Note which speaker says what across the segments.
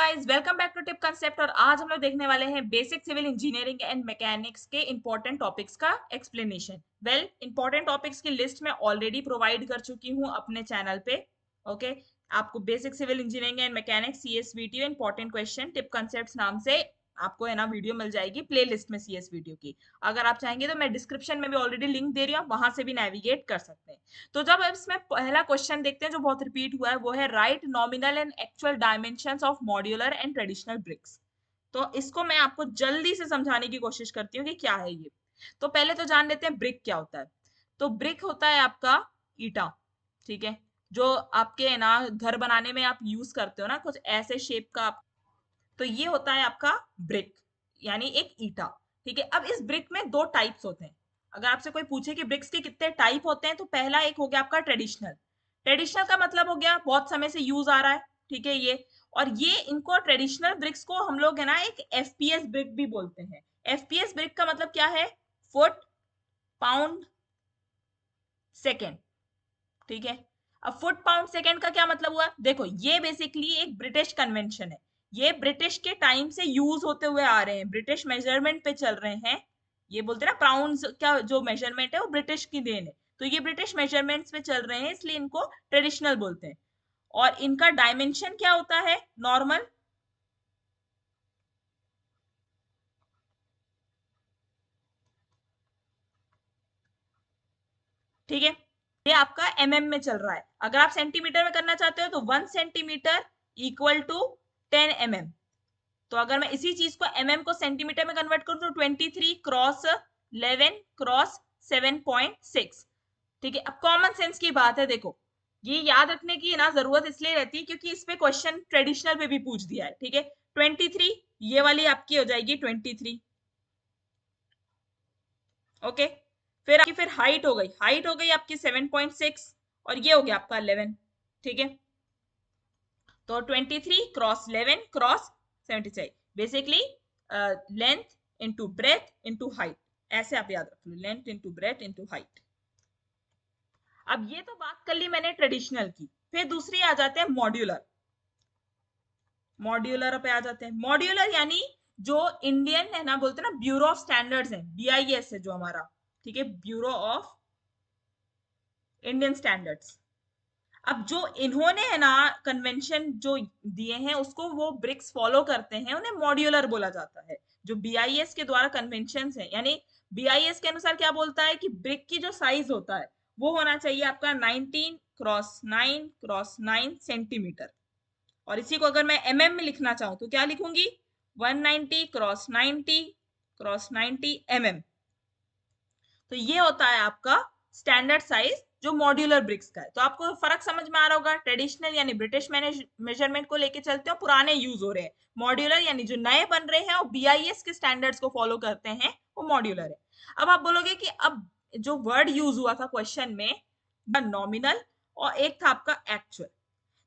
Speaker 1: Guys, welcome back to tip concept. और आज हम लोग देखने वाले हैं basic civil engineering and mechanics के इंपॉर्टेंट टॉपिक्स का एक्सप्लेनेशन। इंपॉर्टेंट टॉपिक्स की लिस्ट मैं ऑलरेडी प्रोवाइड कर चुकी हूँ अपने चैनल पे। ओके, आपको basic civil engineering and mechanics CSVTO important question tip concept नाम से आपको है ना वीडियो मिल जाएगी प्ले लिस्ट में CSVTO की। अगर आप चाहेंगे तो मैं डिस्क्रिप्शन में भी ऑलरेडी लिंक दे रही हूँ, वहां से भी नेविगेट कर सकते हैं। तो जब इसमें पहला क्वेश्चन देखते हैं जो बहुत रिपीट हुआ है, वो है right nominal and actual dimensions of modular and traditional bricks. तो इसको मैं आपको जल्दी से समझाने की कोशिश करती हूँ कि क्या है ये। तो पहले तो जान लेते हैं ब्रिक क्या होता है। तो ब्रिक होता है आपका ईटा, ठीक है, जो आपके है ना घर बनाने में आप यूज करते हो ना, कुछ ऐसे शेप का। तो ये होता है आपका ब्रिक, यानी एक ईटा। ठीक है, अब इस ब्रिक में दो टाइप्स होते हैं। अगर आपसे कोई पूछे कि ब्रिक्स के कितने टाइप होते हैं, तो पहला एक हो गया आपका ट्रेडिशनल। ट्रेडिशनल का मतलब हो गया बहुत समय से यूज आ रहा है, ठीक है ये। और ये इनको ट्रेडिशनल ब्रिक्स को हम लोग है ना एक FPS ब्रिक भी बोलते हैं। FPS ब्रिक का मतलब क्या है? फुट पाउंड सेकेंड, ठीक है। अब फुट पाउंड सेकेंड का क्या मतलब हुआ? देखो, ये बेसिकली एक ब्रिटिश कन्वेंशन है। ये ब्रिटिश के टाइम से यूज होते हुए आ रहे हैं, ब्रिटिश मेजरमेंट पे चल रहे हैं। ये बोलते हैं ना पाउंड का जो मेजरमेंट है वो ब्रिटिश की देन है। तो ये ब्रिटिश मेजरमेंट्स पे चल रहे हैं, इसलिए इनको ट्रेडिशनल बोलते हैं। और इनका डायमेंशन क्या होता है? नॉर्मल, ठीक है। ये आपका में चल रहा है। अगर आप सेंटीमीटर में करना चाहते हो तो 1 सेंटीमीटर इक्वल टू 10 mm। तो अगर मैं इसी चीज को को सेंटीमीटर में कन्वर्ट करूं तो 23 क्रॉस 11 क्रॉस 7.6। ठीक है, अब कॉमन सेंस की बात है। देखो, ये याद रखने की ना जरूरत इसलिए रहती है क्योंकि इस पे क्वेश्चन ट्रेडिशनल पे भी पूछ दिया है। ठीक है, 23, ये वाली आपकी हो जाएगी 23। ओके, फिर हाइट हो गई आपकी 7.6, और ये हो गया आपका 11। ठीक है, तो 23 cross 11 cross 76, basically length into breadth into height. ऐसे आप याद रख लो, length into breadth into height. अब ये तो बात कर ली मैंने ट्रेडिशनल की। फिर दूसरी आ जाते हैं मॉड्यूलर। मॉड्यूलर पे आ जाते हैं। मॉड्यूलर यानी जो इंडियन है ना, बोलते हैं ना ब्यूरो ऑफ स्टैंडर्ड्स है, BIS है जो हमारा, ठीक है, ब्यूरो ऑफ इंडियन स्टैंडर्ड्स। अब जो इन्होंने है ना कन्वेंशन जो दिए हैं उसको वो ब्रिक्स फॉलो करते हैं, उन्हें मॉड्यूलर बोला जाता है। जो BIS के द्वारा कन्वेंशन है, यानी BIS के अनुसार क्या बोलता है कि ब्रिक की जो साइज होता है वो होना चाहिए आपका 19 क्रॉस 9 क्रॉस 9 सेंटीमीटर। और इसी को अगर मैं में लिखना चाहूं तो क्या लिखूंगी? 190 क्रॉस 90 क्रॉस 90 mm। तो ये होता है आपका स्टैंडर्ड साइज जो मॉड्यूलर ब्रिक्स का है। तो आपको फर्क समझ में आ रहा होगा, ट्रेडिशनल यानी ब्रिटिश मेजरमेंट को लेके चलते हैं, पुराने यूज हो रहे हैं। मॉड्यूलर यानी जो नए बन रहे हैं और BIS के स्टैंडर्ड्स को फॉलो करते हैं, वो मॉड्यूलर है। अब आप बोलोगे कि अब जो वर्ड यूज हुआ था क्वेश्चन में, नॉमिनल और एक था आपका एक्चुअल।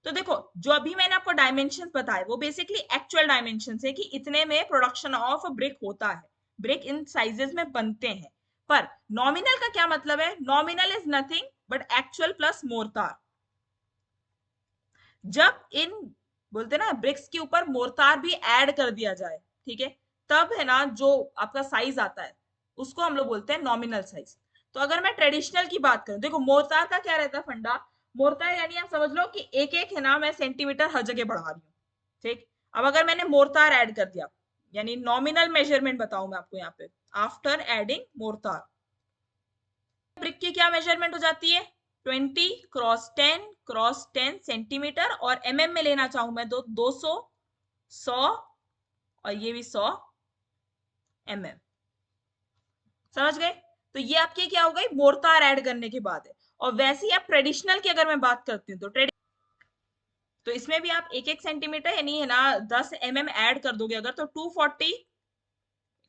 Speaker 1: तो देखो, जो अभी मैंने आपको डायमेंशन बताए वो बेसिकली एक्चुअल डायमेंशन है कि इतने में प्रोडक्शन ऑफ ब्रिक होता है, ब्रिक इन साइजेस में बनते हैं। पर नॉमिनल का क्या मतलब है? Nominal is nothing but actual plus mortar. जब इन बोलते ना ब्रिक्स के ऊपर मोर्टार भी ऐड कर दिया जाए, ठीक है, तब है ना जो आपका साइज आता है उसको हम लोग बोलते हैं नॉमिनल साइज। तो अगर मैं ट्रेडिशनल की बात करूं, देखो मोर्टार का क्या रहता है फंडा? मोर्टार यानी आप समझ लो कि एक एक है ना मैं सेंटीमीटर हर जगह बढ़ा रही हूँ। ठीक, अब अगर मैंने मोर्टार ऐड कर दिया, यानी नॉमिनल मेजरमेंट बताऊं मैं आपको यहाँ पे, आफ्टर एडिंग मोर्टार ब्रिक की क्या मेजरमेंट हो जाती है? 20 क्रॉस 10 क्रॉस 10 सेंटीमीटर। और में लेना चाहूं मैं तो 200 100 और ये भी 100 mm। समझ गए? तो ये आपकी क्या हो गई? मोर्टार ऐड करने के बाद है। और वैसे ही आप ट्रेडिशनल की अगर मैं बात करती हूँ तो इसमें भी आप एक एक सेंटीमीटर यानी है ना 10 mm ऐड कर दोगे अगर, तो 240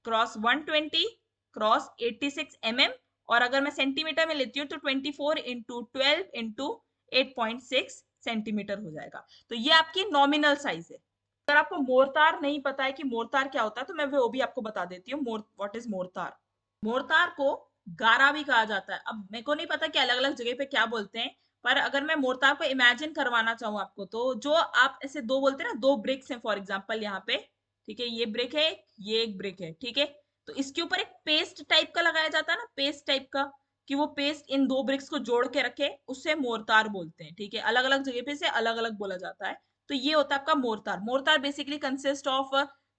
Speaker 1: क्रॉस 120 क्रॉस 86 mm। और अगर मैं सेंटीमीटर में लेती हूँ तो 24 इंटू 12 इंटू 8.6 सेंटीमीटर हो जाएगा। तो ये आपकी नॉमिनल साइज है। अगर आपको मोर्टार नहीं पता है कि मोर्टार क्या होता है तो मैं वो भी आपको बता देती हूँ। What is mortar? मोर्टार को गारा भी कहा जाता है। अब मेरे को नहीं पता कि अलग अलग जगह पे क्या बोलते हैं, पर अगर मैं मोर्टार को इमेजिन करवाना चाहूँ आपको, तो जो आप ऐसे दो बोलते हैं ना, दो ब्रिक्स हैं फॉर एग्जांपल यहाँ पे, ठीक है, ये ब्रिक है, ये एक ब्रिक है, ठीक है, तो इसके ऊपर एक पेस्ट टाइप का लगाया जाता है ना, पेस्ट टाइप का, कि वो पेस्ट इन दो ब्रिक्स को जोड़ के रखे, उससे मोर्टार बोलते हैं, ठीक है, अलग अलग जगह पे से अलग अलग बोला जाता है। तो ये होता है आपका mortar. Mortar basically consist of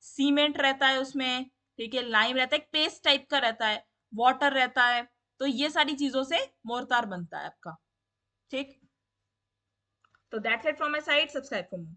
Speaker 1: cement रहता है उसमें, ठीक है, लाइम रहता है, एक पेस्ट टाइप का रहता है, वाटर रहता है, तो ये सारी चीजों से मोर्टार बनता है आपका, ठीक। तो that's it from my side, subscribe for more.